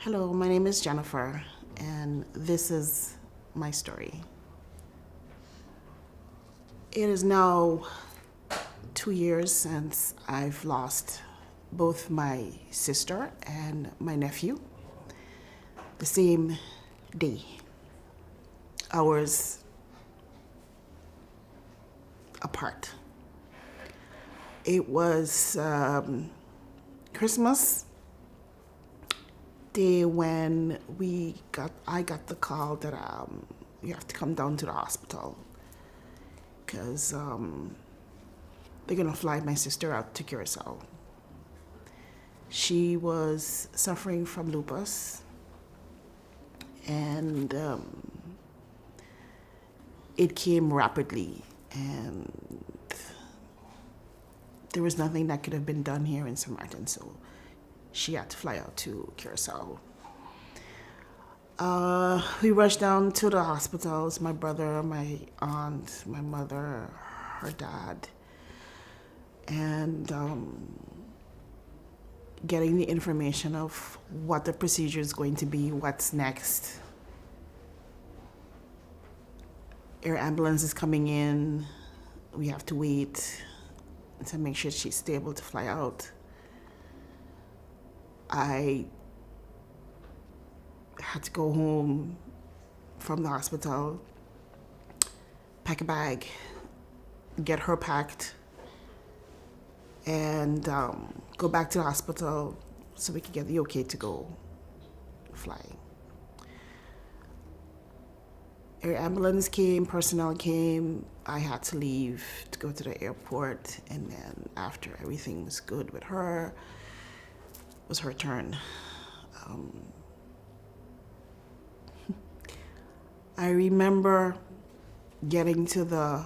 Hello, my name is Jennifer, and this is my story. It is now 2 years since I've lost both my sister and my nephew the same day, hours apart. It was Christmas day when I got the call that you have to come down to the hospital because they're gonna fly my sister out to Curacao. She was suffering from lupus, and it came rapidly, and there was nothing that could have been done here in St. Martin, so she had to fly out to Curacao. We rushed down to the hospitals, my brother, my aunt, my mother, her dad, and getting the information of what the procedure is going to be, what's next. Air ambulance is coming in. We have to wait to make sure she's stable to fly out. I had to go home from the hospital, pack a bag, get her packed, and go back to the hospital so we could get the okay to go flying. Air ambulance came, personnel came. I had to leave to go to the airport, and then after everything was good with her, it was her turn. I remember getting to the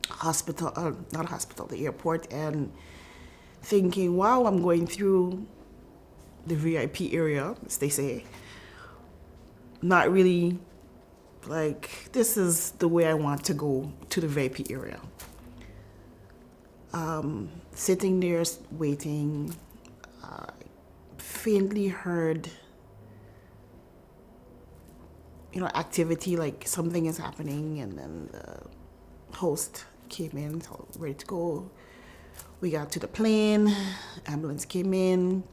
hospital, the airport, and thinking, wow, I'm going through the VIP area, as they say. Not really like, this is the way I want to go to the VIP area. Sitting there, waiting, faintly heard, activity, like something is happening, and then the host came in, so ready to go. We got to the plane, ambulance came in.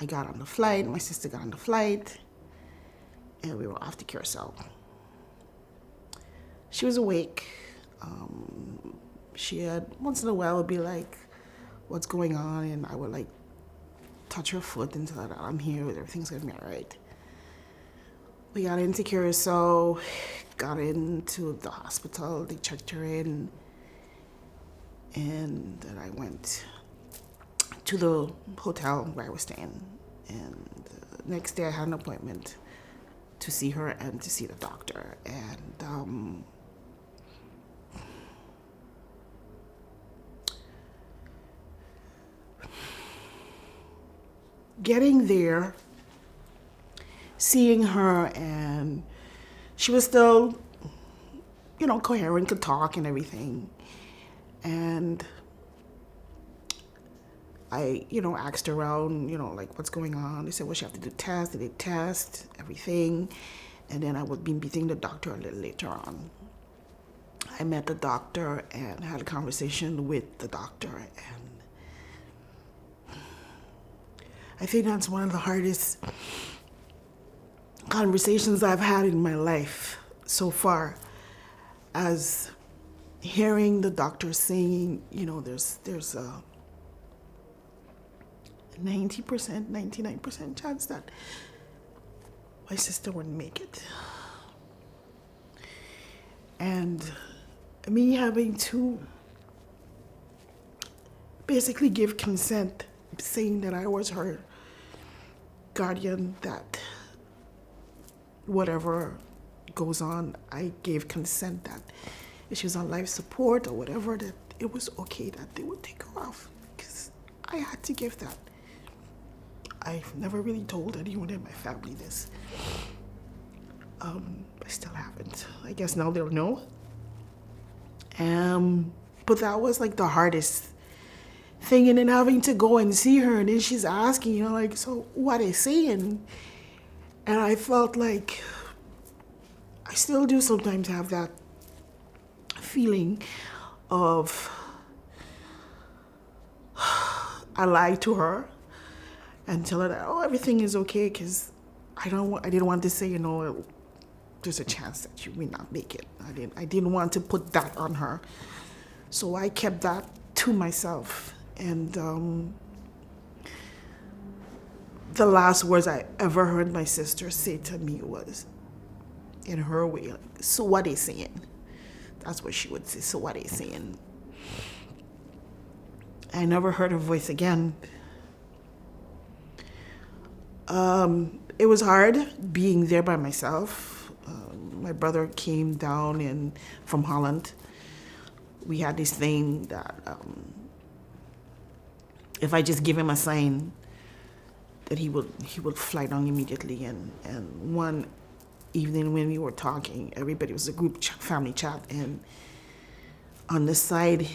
I got on the flight, my sister got on the flight, and we were off to Curacao. She was awake. She had, once in a while, would be like, what's going on? And I would like touch her foot and tell her that I'm here, everything's gonna be all right. We got into Curacao, got into the hospital, they checked her in, and then I went to the hotel where I was staying. And the next day I had an appointment to see her and to see the doctor. And getting there, seeing her, and she was still, coherent, could talk and everything. And I, asked around, like, what's going on? They said, well, she have to do tests. They did test, everything. And then I would be meeting the doctor a little later on. I met the doctor and had a conversation with the doctor. And I think that's one of the hardest conversations I've had in my life so far, as hearing the doctor saying, there's a 90%, 99% chance that my sister wouldn't make it. And me having to basically give consent, saying that I was her guardian, that whatever goes on, I gave consent that if she was on life support or whatever, that it was okay that they would take her off, because I had to give that. I've never really told anyone in my family this. I still haven't. I guess now they'll know. But that was like the hardest thing, and then having to go and see her, and then she's asking, like, so what is saying? And I felt like I still do sometimes have that feeling of I lied to her and tell her that, oh, everything is okay, because I didn't want to say, there's a chance that you may not make it. I didn't want to put that on her. So I kept that to myself. And the last words I ever heard my sister say to me was, in her way, like, so what they saying? That's what she would say, so what they saying? I never heard her voice again. It was hard being there by myself. My brother came down from Holland. We had this thing that if I just give him a sign, that he would fly down immediately. And one evening when we were talking, everybody was a group family chat, and on the side,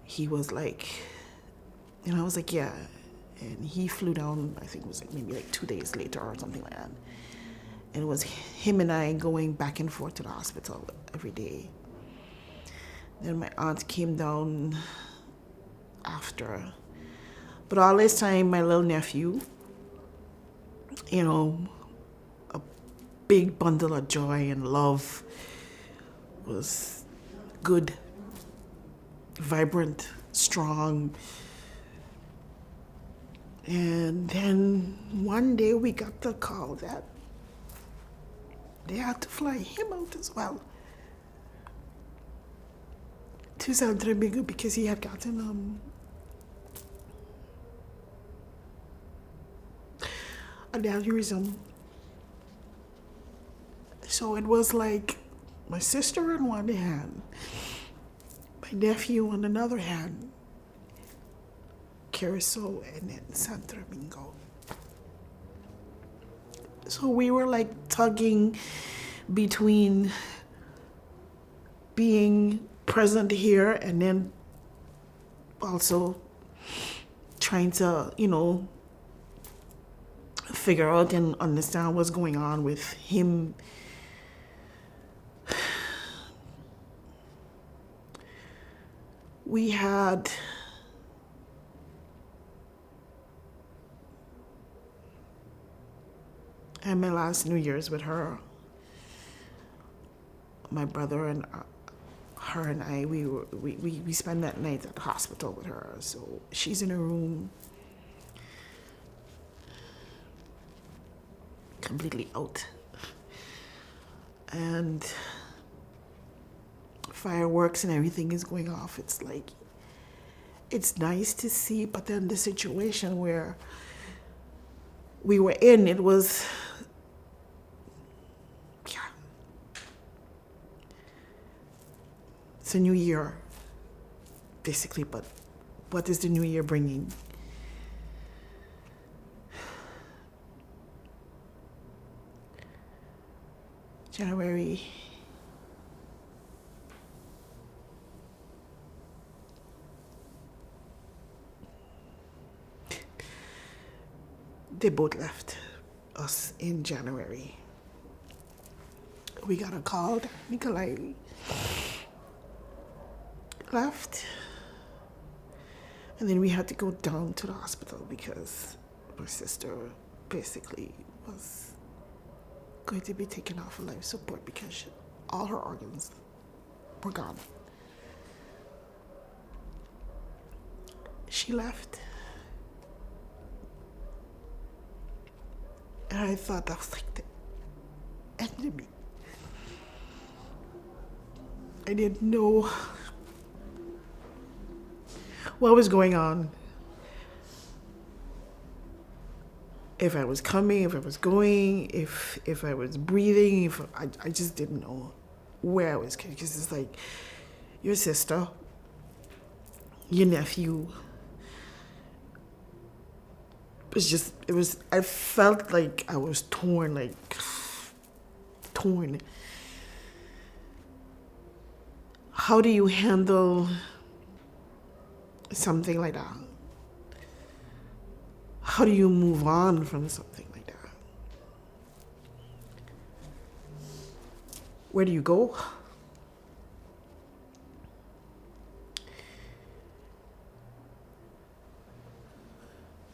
he was like, and I was like, yeah. And he flew down, I think it was like maybe like 2 days later or something like that. And it was him and I going back and forth to the hospital every day. Then my aunt came down after. But all this time, my little nephew, a big bundle of joy and love, was good, vibrant, strong. And then one day we got the call that they had to fly him out as well to Santo Domingo because he had gotten an aneurysm. So it was like my sister on one hand, my nephew on another hand, Carousel, and then Santo Domingo. So we were like tugging between being present here and then also trying to, figure out and understand what's going on with him. We had my last New Year's with her. My brother and her and I, we spent that night at the hospital with her. So she's in her room, completely out. And fireworks and everything is going off. It's like, it's nice to see, but then the situation where we were in, it was, it's a new year, basically, but what is the new year bringing? January. They both left us in January. We got a call that Nikolai left. And then we had to go down to the hospital because my sister basically was going to be taken off of life support because all her organs were gone. She left. And I thought that was like the end of me. I didn't know what was going on. If I was coming, if I was going, if I was breathing, I just didn't know where I was going. Because it's like your sister, your nephew. I felt like I was torn. How do you handle something like that. How do you move on from something like that? Where do you go?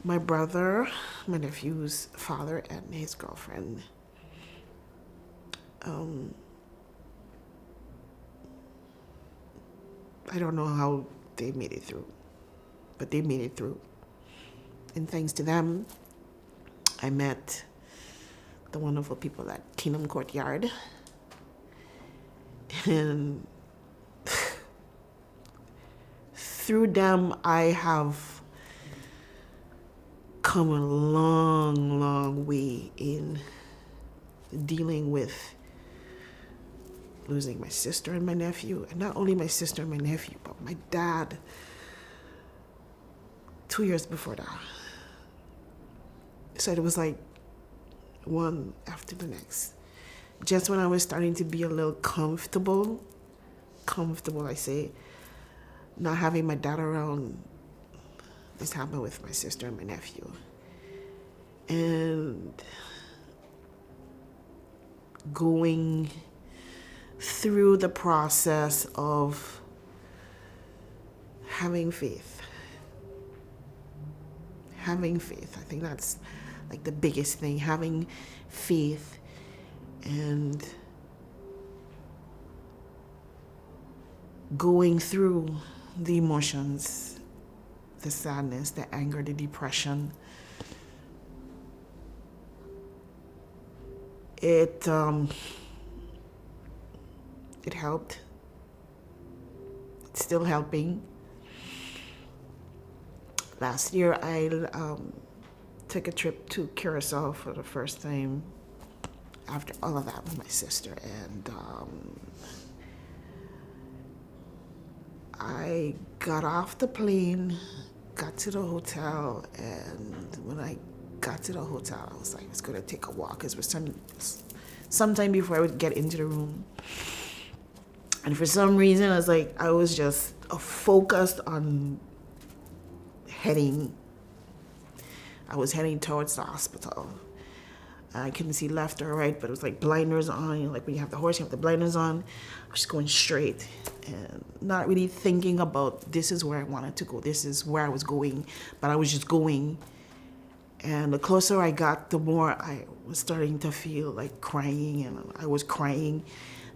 My brother, my nephew's father, and his girlfriend, I don't know how they made it through, but they made it through. And thanks to them, I met the wonderful people at Courtyard. And through them, I have come a long, long way in dealing with losing my sister and my nephew. And not only my sister and my nephew, but my dad 2 years before that. So it was like one after the next. Just when I was starting to be a little comfortable, I say, not having my dad around, this happened with my sister and my nephew. And going through the process of having faith. Having faith. I think that's like the biggest thing, having faith and going through the emotions, the sadness, the anger, the depression. It helped. It's still helping. Last year, I took a trip to Curacao for the first time after all of that with my sister, and I got off the plane, got to the hotel, and when I got to the hotel, I was like, I was going to take a walk, because it was sometime before I would get into the room. And for some reason, I was just focused on I was heading towards the hospital. I couldn't see left or right, but it was like blinders on. You know, like when you have the horse, you have the blinders on. I was just going straight and not really thinking about this is where I wanted to go. This is where I was going, but I was just going. And the closer I got, the more I was starting to feel like crying, and I was crying.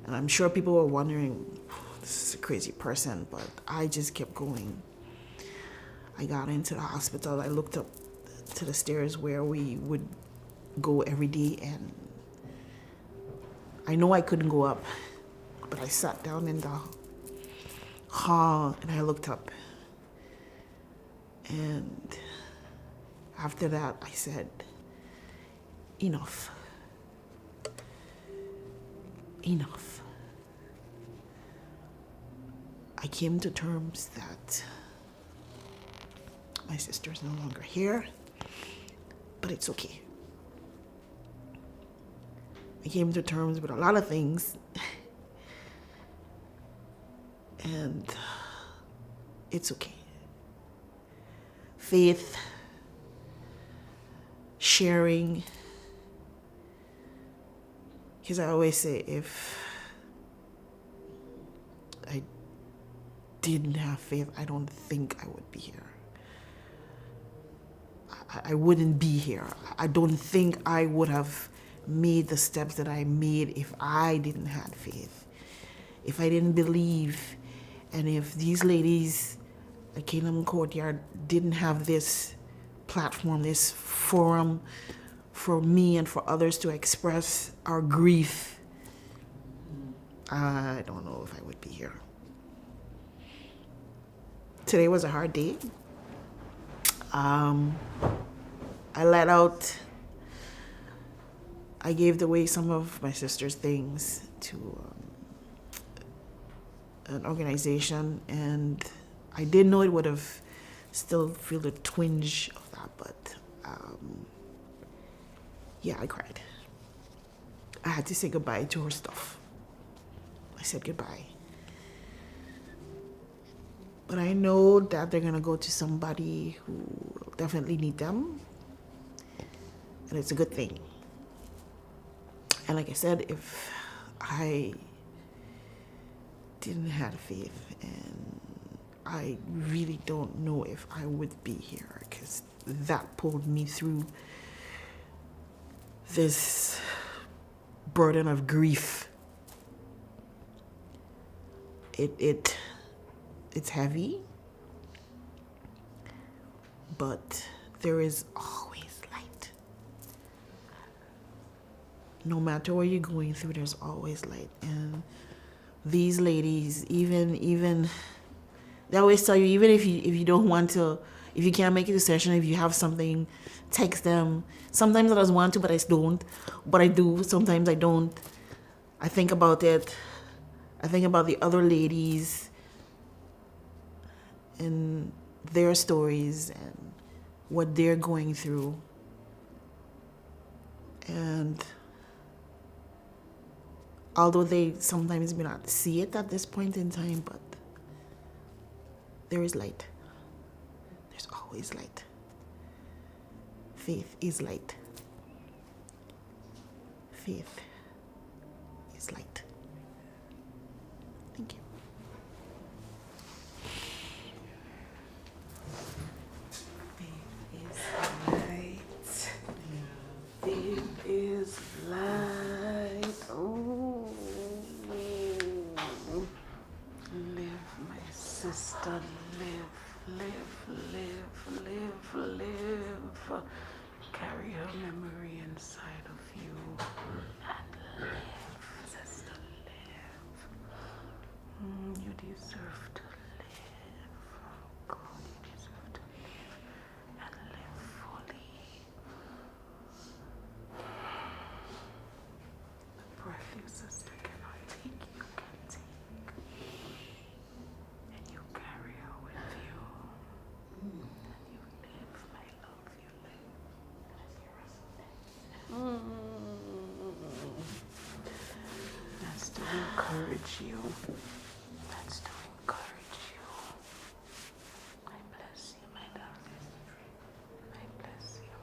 And I'm sure people were wondering, this is a crazy person, but I just kept going. I got into the hospital. I looked up to the stairs where we would go every day, and I know I couldn't go up, but I sat down in the hall and I looked up. And after that, I said, enough. Enough. I came to terms that my sister is no longer here, but it's okay. I came to terms with a lot of things, and it's okay. Faith, sharing, because I always say if I didn't have faith, I don't think I would be here. I wouldn't be here. I don't think I would have made the steps that I made if I didn't have faith, if I didn't believe, and if these ladies at Courtyard didn't have this platform, this forum for me and for others to express our grief, I don't know if I would be here. Today was a hard day. I gave away some of my sister's things to an organization, and I didn't know it would have still feel a twinge of that, but yeah, I cried. I had to say goodbye to her stuff. I said goodbye. But I know that they're going to go to somebody who will definitely need them. And it's a good thing. And like I said, if I didn't have faith, and I really don't know if I would be here, because that pulled me through this burden of grief. It's heavy, but there is always light. No matter what you're going through, there's always light. And these ladies, even they always tell you, even if you don't want to, if you can't make a decision, if you have something, text them. Sometimes I just want to, but I don't. But I do. Sometimes I don't. I think about it. I think about the other ladies and their stories and what they're going through. And although they sometimes may not see it at this point in time, but there is light. There's always light. Faith is light. Faith is light. Thank you. Faith is light. Oh, live, my sister, live. Carry her memory inside of you and live, sister, live. You deserve to live. God, you deserve to live and live fully. The breath your sister cannot take, you can take. And you carry her with you. And you live, my love, you live. That's to encourage you. That's to encourage you. I bless you, my love. I bless you.